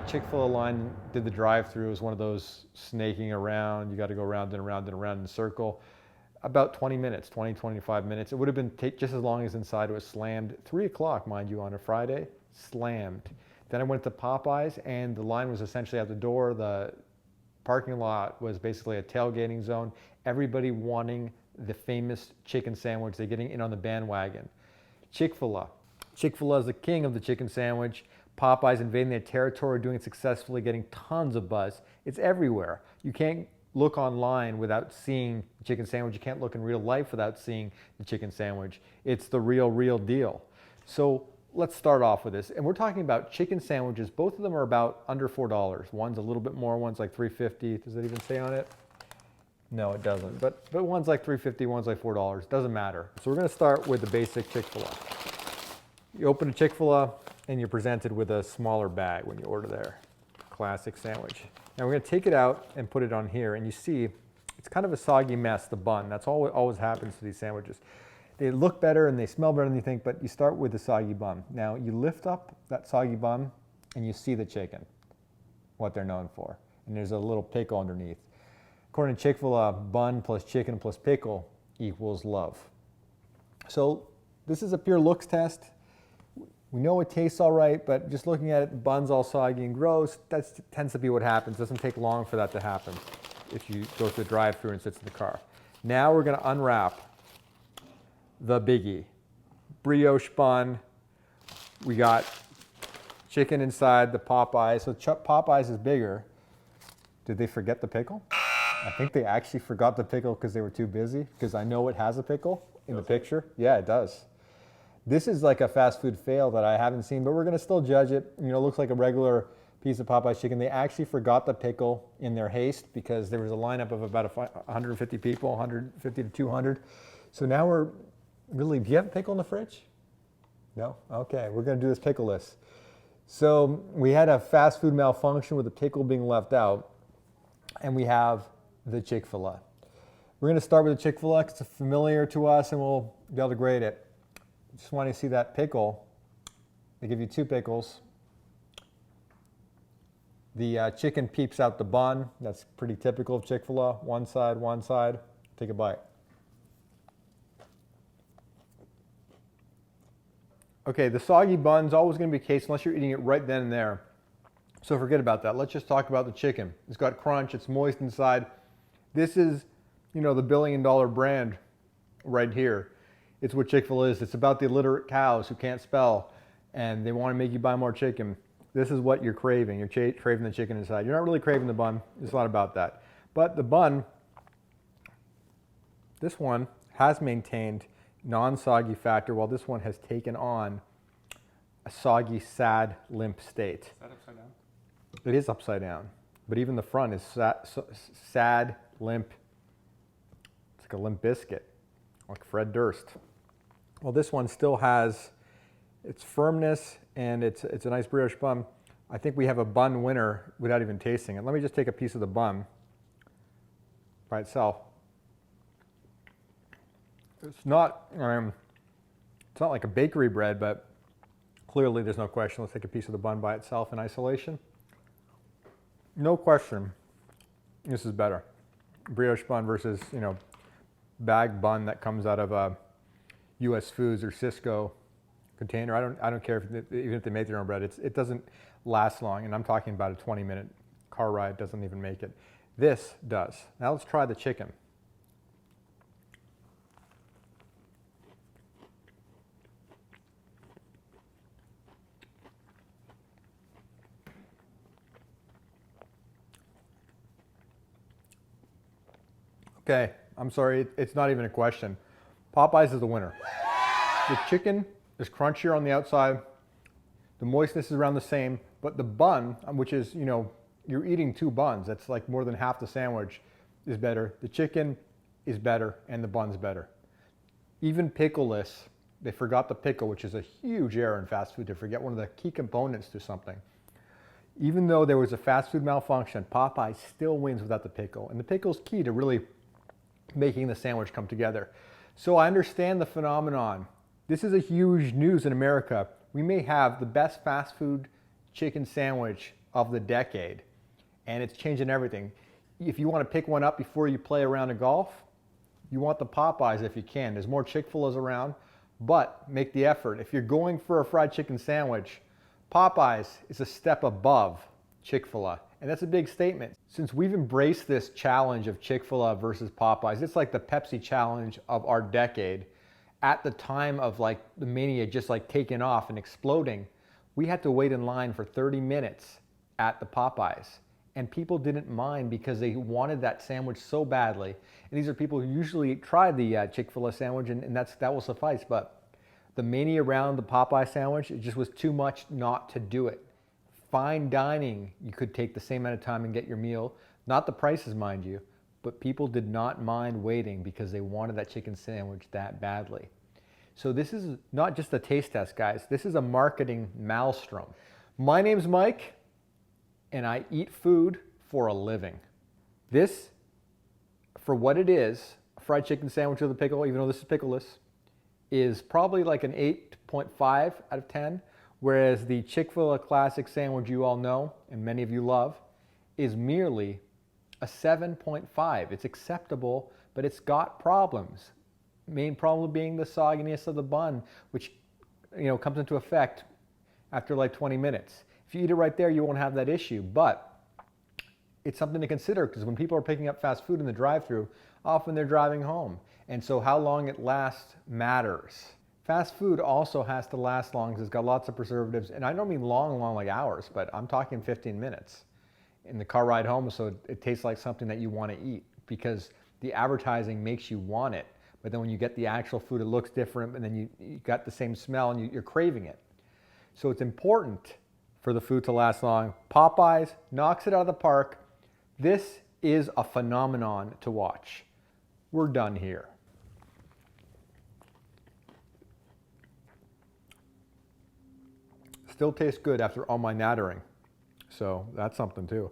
Chick-fil-A line did the drive-through. It was one of those snaking around. You got to go around and around and around in a circle. About 20 minutes, 25 minutes. It would have been just as long as inside. It was slammed. 3 o'clock, mind you, on a Friday, slammed. Then I went to Popeyes, and the line was essentially at the door. The parking lot was basically a tailgating zone. Everybody wanting the famous chicken sandwich. They're getting in on the bandwagon. Chick-fil-A. Chick-fil-A is the king of the chicken sandwich. Popeyes invading their territory, doing it successfully, getting tons of buzz. It's everywhere. You can't look online without seeing the chicken sandwich. You can't look in real life without seeing the chicken sandwich. It's the real deal. So let's start off with this. And we're talking about chicken sandwiches. Both of them are about under $4. One's a little bit more, one's like $3.50. Does it even say on it? No, it doesn't. But one's like $3.50, one's like $4. Doesn't matter. So we're gonna start with the basic Chick-fil-A. You open a Chick-fil-A and you're presented with a smaller bag when you order their classic sandwich. Now we're gonna take it out and put it on here, and you see it's kind of a soggy mess, the bun. That's always happens to these sandwiches. They look better and they smell better than you think, but you start with the soggy bun. Now you lift up that soggy bun and you see the chicken, what they're known for. And there's a little pickle underneath. According to Chick-fil-A, bun plus chicken plus pickle equals love. So this is a pure looks test. We know it tastes all right, but just looking at it, the bun's all soggy and gross. That tends to be what happens. It doesn't take long for that to happen if you go through the drive-thru and sits in the car. Now we're gonna unwrap the biggie. Brioche bun. We got chicken inside the Popeyes. So Popeyes is bigger. Did they forget the pickle? I think they actually forgot the pickle because they were too busy, because I know it has a pickle in the picture. Yeah, it does. This is like a fast food fail that I haven't seen, but we're gonna still judge it. You know, it looks like a regular piece of Popeyes chicken. They actually forgot the pickle in their haste because there was a lineup of about 150 people, 150 to 200. So now we're really, do you have a pickle in the fridge? No? Okay, we're gonna do this pickleless. So we had a fast food malfunction with the pickle being left out, and we have the Chick-fil-A. We're gonna start with the Chick-fil-A because it's familiar to us and we'll be able to grade it. Just want to see that pickle. They give you 2 pickles. The chicken peeps out the bun. That's pretty typical of Chick-fil-A. One side. Take a bite. Okay, the soggy bun's always going to be the case unless you're eating it right then and there. So forget about that. Let's just talk about the chicken. It's got crunch. It's moist inside. This is, you know, the billion-dollar brand right here. It's what Chick-fil-A is. It's about the illiterate cows who can't spell and they want to make you buy more chicken. This is what you're craving. You're craving the chicken inside. You're not really craving the bun. It's not about that. But the bun, this one has maintained non-soggy factor while this one has taken on a soggy, sad, limp state. Is that upside down? It is upside down. But even the front is sad, limp. It's like a limp biscuit, like Fred Durst. Well, this one still has its firmness and it's a nice brioche bun. I think we have a bun winner without even tasting it. Let me just take a piece of the bun by itself. It's not like a bakery bread, but clearly there's no question. Let's take a piece of the bun by itself in isolation. No question, this is better. Brioche bun versus, you know, bag bun that comes out of a US Foods or Cisco container. I don't care even if they make their own bread. It doesn't last long, and I'm talking about a 20-minute car ride. Doesn't even make it. This does. Now let's try the chicken. Okay, I'm sorry, it's not even a question. Popeyes is the winner. The chicken is crunchier on the outside. The moistness is around the same, but the bun, which is, you know, you're eating 2 buns. That's like more than half the sandwich, is better. The chicken is better and the bun's better. Even pickleless, they forgot the pickle, which is a huge error in fast food to forget one of the key components to something. Even though there was a fast food malfunction, Popeyes still wins without the pickle. And the pickle's key to really making the sandwich come together. So I understand the phenomenon. This is a huge news in America. We may have the best fast food chicken sandwich of the decade, and it's changing everything. If you want to pick one up before you play a round of golf, you want the Popeyes if you can. There's more Chick-fil-A's around, but make the effort. If you're going for a fried chicken sandwich, Popeyes is a step above Chick-fil-A, and that's a big statement. Since we've embraced this challenge of Chick-fil-A versus Popeyes, it's like the Pepsi challenge of our decade. At the time of like the mania just like taking off and exploding, we had to wait in line for 30 minutes at the Popeyes. And people didn't mind because they wanted that sandwich so badly. And these are people who usually try the Chick-fil-A sandwich, and that will suffice. But the mania around the Popeye sandwich, it just was too much not to do it. Fine dining, you could take the same amount of time and get your meal. Not the prices, mind you, but people did not mind waiting because they wanted that chicken sandwich that badly. So this is not just a taste test, guys. This is a marketing maelstrom. My name's Mike, and I eat food for a living. This, for what it is, a fried chicken sandwich with a pickle, even though this is pickleless, is probably like an 8.5 out of 10, whereas the Chick-fil-A classic sandwich you all know, and many of you love, is merely a 7.5. It's acceptable, but it's got problems. Main problem being the sogginess of the bun, which comes into effect after like 20 minutes. If you eat it right there, you won't have that issue, but it's something to consider because when people are picking up fast food in the drive-thru, often they're driving home. And so how long it lasts matters. Fast food also has to last long because it's got lots of preservatives. And I don't mean long like hours, but I'm talking 15 minutes in the car ride home. So it tastes like something that you want to eat because the advertising makes you want it. But then when you get the actual food, it looks different, and then you got the same smell and you're craving it. So it's important for the food to last long. Popeyes knocks it out of the park. This is a phenomenon to watch. We're done here. Still tastes good after all my nattering. So that's something too.